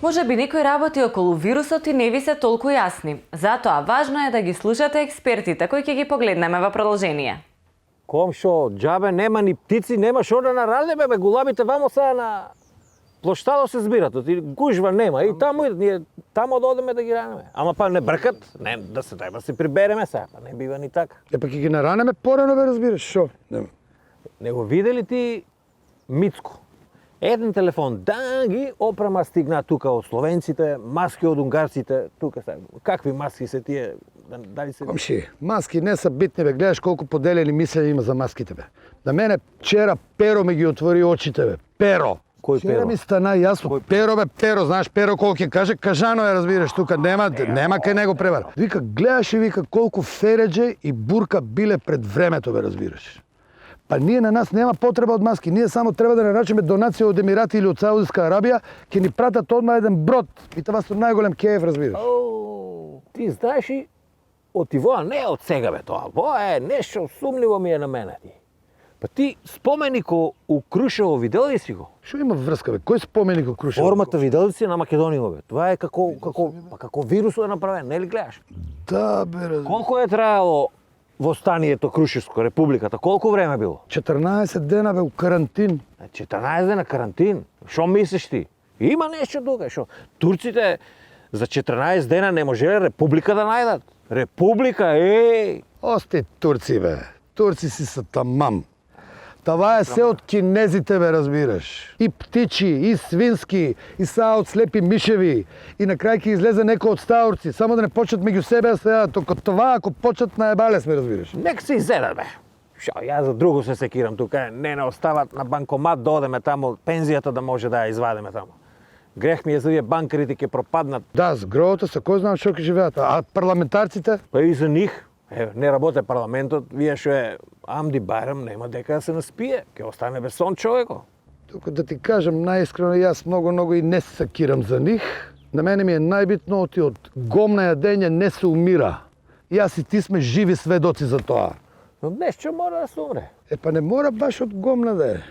Може би некои работи околу вирусот и не ви се толку јасни. Затоа важно е да ги слушате експертите кои ќе ги погледнеме во продолжение. Комшо, џабе нема ни птици, нема шо да нарадиме, бе, гулабите вамо сега на площадо се збират, и гужва нема, и таму ние таму да одеме да ги ранеме. Ама па не бркат, не, да се треба се прибереме сега, па не бива ни така. Па ќе ги наранеме порано, бе, разбираш, шо? Него видели ти Мицко? Еден телефон, да ги опрема стигна тука од словенците, маски од унгарците, тука сега. Какви маски се тие? Дали се... Комши, маски не са битни, бе. Гледаш колку поделени мислења има за маските, бе. На мене вчера Перо ми ги отвори очите, бе. Перо! Кој Вчера Перо? ми стана јасно. Перо, бе, Перо, знаеш Перо колку ќе каже, кажано е, разбираш, тука нема кај него превара. Вика, гледаш и вика колку Фереџе и Бурка биле пред времето, бе, разбираш. Па ние на нас нема потреба од маски, ние само треба да нарачиме донација од Емирати или од Саудиска Арабија, ќе ни пратат одма еден брод. И това со најголем кејеф, разбираш. Ти знаеш и од Ивоа, не од сега бе тоа. Во е нешто сумниво ми е на мене ти. Па ти споменико у Крушево видел ли си го? Што има врска, бе? Кој споменик го Крушево? Формата видел ли си на Македонија, бе? Това е како вирусот е направен, не ли гледаш? Да, бе, разбираш. Колку е траело востанието Крушевско, републиката? Колку време било? 14 дена, бе, у карантин. 14 дена карантин. Шо мислиш ти? Има нешто тука, шо? Турците за 14 дена не можеле република да најдат. Република, еј! Ости турци, бе. Турци си са тамам. Това е се од кинезите, бе, разбираш. И птичи, и свински, и са од слепи мишеви. И на крај ќе излезе некој од стаурци. Само да не почнат меѓу себе да се јадат. Тока това, ако почнат наебале сме, разбираш. Нека се изедат, бе. Шо, јас за друго се секирам тука. Не остават на банкомат да одеме таму, пензијата да може да ја извадиме таму. Грех ми е за овие банкарите ќе пропаднат. Да, згровото са кој знам што ќе живеат. А парламентарците? Па и за нив. Не работе парламентот, вие што е Амди Байрам, нема дека да се наспие. Ќе остане без сон човеко. Тука да ти кажам најискрено, јас много и не се сакирам за нив. На мене ми е најбитно оти од гомна јадење не се умира. Јас и ти сме живи сведоци за тоа. Но нешто мора да се умре. Па не мора баш од гомна да е.